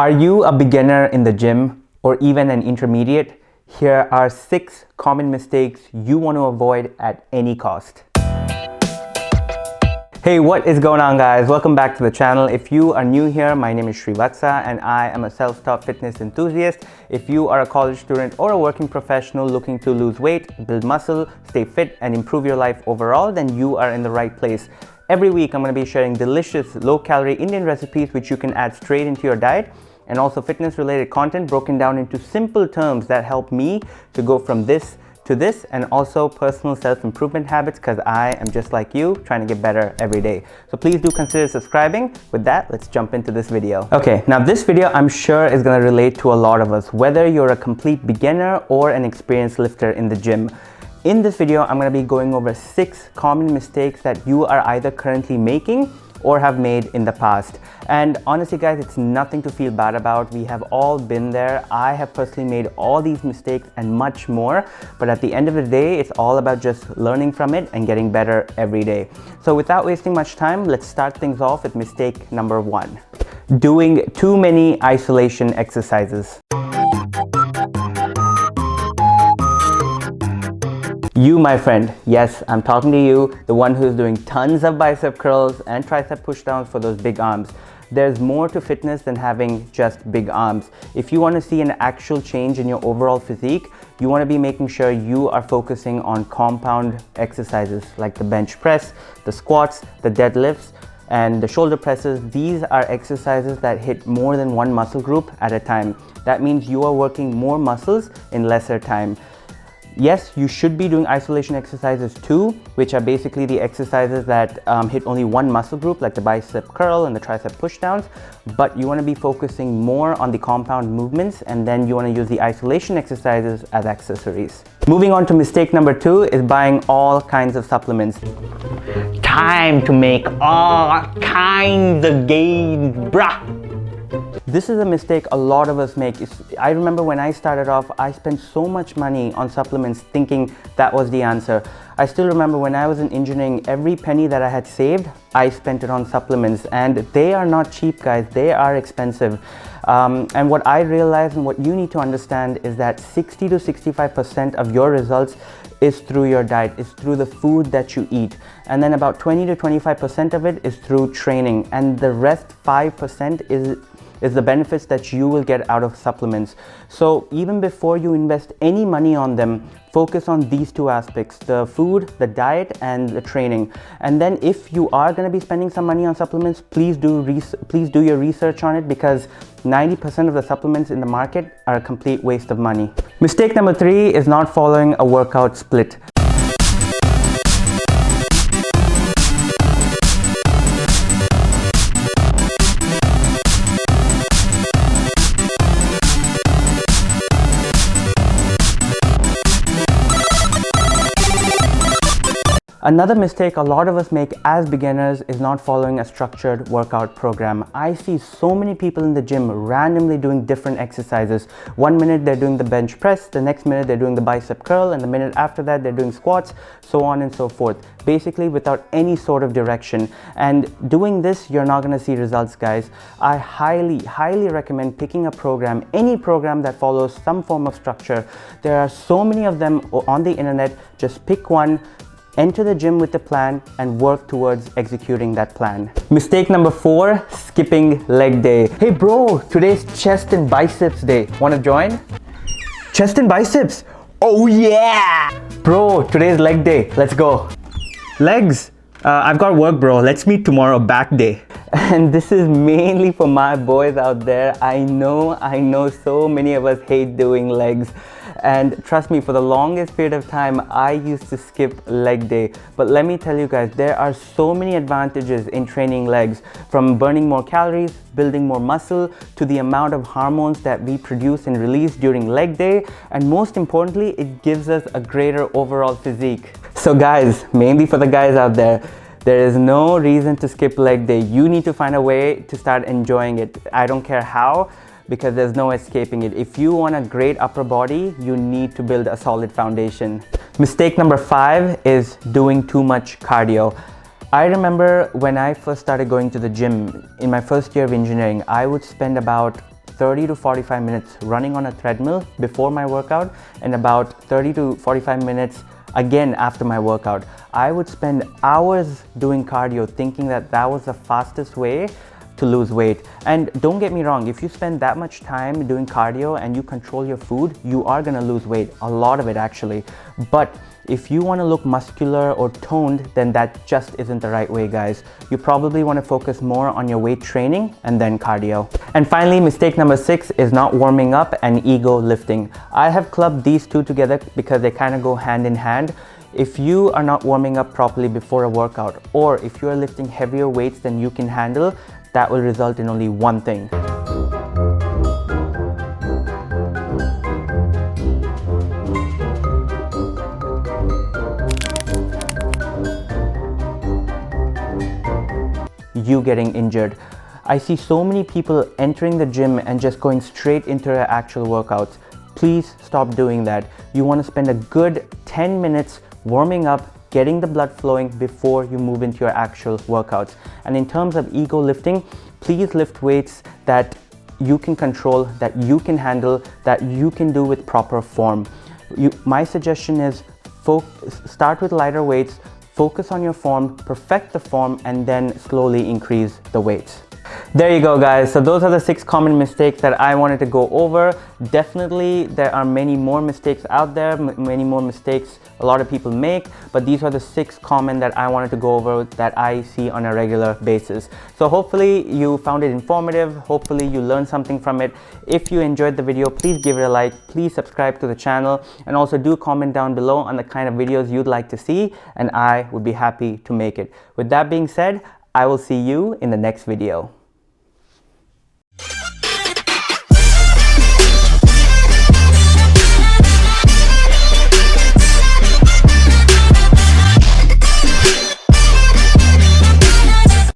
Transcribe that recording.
Are you a beginner in the gym or even an intermediate? Here are 6 common mistakes you want to avoid at any cost. Hey, what is going on, guys? Welcome back to the channel. If you are new here, my name is FitLifeWithVatsa and I am a self-taught fitness enthusiast. If you are a college student or a working professional looking to lose weight, build muscle, stay fit and improve your life overall, then you are in the right place. Every week, I'm going to be sharing delicious, low-calorie Indian recipes which you can add straight into your diet, and also fitness-related content broken down into simple terms that help me to go from this to this, and also personal self-improvement habits, because I am just like you, trying to get better every day. So please do consider subscribing. With that, let's jump into this video. Okay, now this video I'm sure is going to relate to a lot of us, whether you're a complete beginner or an experienced lifter in the gym. In this video, I'm going to be going over 6 common mistakes that you are either currently making or have made in the past. And honestly, guys, it's nothing to feel bad about. We have all been there. I have personally made all these mistakes and much more. But at the end of the day, it's all about just learning from it and getting better every day. So without wasting much time, let's start things off with mistake number 1. Doing too many isolation exercises. You, my friend, yes, I'm talking to you, the one who's doing tons of bicep curls and tricep pushdowns for those big arms. There's more to fitness than having just big arms. If you want to see an actual change in your overall physique, you want to be making sure you are focusing on compound exercises like the bench press, the squats, the deadlifts, and the shoulder presses. These are exercises that hit more than one muscle group at a time. That means you are working more muscles in lesser time. Yes, you should be doing isolation exercises too, which are basically the exercises that hit only one muscle group, like the bicep curl and the tricep pushdowns, but you want to be focusing more on the compound movements, and then you want to use the isolation exercises as accessories. Moving on to mistake number 2 is buying all kinds of supplements. Time to make all kinds of gains, bruh! This is a mistake a lot of us make. I remember when I started off, I spent so much money on supplements thinking that was the answer. I still remember when I was in engineering, every penny that I had saved, I spent it on supplements, and they are not cheap, guys. They are expensive. And what I realized and what you need to understand is that 60 to 65% of your results is through your diet, is through the food that you eat. And then about 20 to 25% of it is through training. And the rest 5% is the benefits that you will get out of supplements. So even before you invest any money on them, focus on these 2 aspects: the food, the diet, and the training. And then if you are going to be spending some money on supplements, please do your research on it, because 90% of the supplements in the market are a complete waste of money. Mistake number 3 is not following a workout split. Another mistake a lot of us make as beginners is not following a structured workout program. I see so many people in the gym randomly doing different exercises. One minute they're doing the bench press, the next minute they're doing the bicep curl, and the minute after that they're doing squats, so on and so forth. Basically without any sort of direction. And doing this, you're not going to see results, guys. I highly recommend picking a program, any program that follows some form of structure. There are so many of them on the internet. Just pick one, enter the gym with a plan, and work towards executing that plan. Mistake number 4, skipping leg day. Hey bro, today's chest and biceps day. Want to join? Chest and biceps? Oh yeah! Bro, today's leg day. Let's go. Legs? I've got work, bro. Let's meet tomorrow, back day. And this is mainly for my boys out there. I know so many of us hate doing legs. And trust me, for the longest period of time, I used to skip leg day. But let me tell you guys, there are so many advantages in training legs, from burning more calories, building more muscle, to the amount of hormones that we produce and release during leg day. And most importantly, it gives us a greater overall physique. So guys, mainly for the guys out there, there is no reason to skip leg day. You need to find a way to start enjoying it. I don't care how, because there's no escaping it. If you want a great upper body, you need to build a solid foundation. Mistake number 5 is doing too much cardio. I remember when I first started going to the gym in my first year of engineering, I would spend about 30 to 45 minutes running on a treadmill before my workout and about 30 to 45 minutes again after my workout. I would spend hours doing cardio thinking that that was the fastest way to lose weight. And don't get me wrong, if you spend that much time doing cardio and you control your food, you are gonna lose weight, a lot of it actually. But if you wanna look muscular or toned, then that just isn't the right way, guys. You probably wanna focus more on your weight training and then cardio. And finally, mistake number 6 is not warming up and ego lifting. I have clubbed these two together because they kind of go hand in hand. If you are not warming up properly before a workout, or if you are lifting heavier weights than you can handle, that will result in only one thing. You getting injured. I see so many people entering the gym and just going straight into their actual workouts. Please stop doing that. You want to spend a good 10 minutes warming up, getting the blood flowing before you move into your actual workouts. And in terms of ego lifting, please lift weights that you can control, that you can handle, that you can do with proper form. My suggestion is start with lighter weights, focus on your form, perfect the form, and then slowly increase the weights. There you go, guys. So those are the 6 common mistakes that I wanted to go over. Definitely there are many more mistakes out there, many more mistakes a lot of people make, but these are the 6 common that I wanted to go over that I see on a regular basis. So hopefully you found it informative, hopefully you learned something from it. If you enjoyed the video, please give it a like, please subscribe to the channel, and also do comment down below on the kind of videos you'd like to see, and I would be happy to make it. With that being said, I will see you in the next video.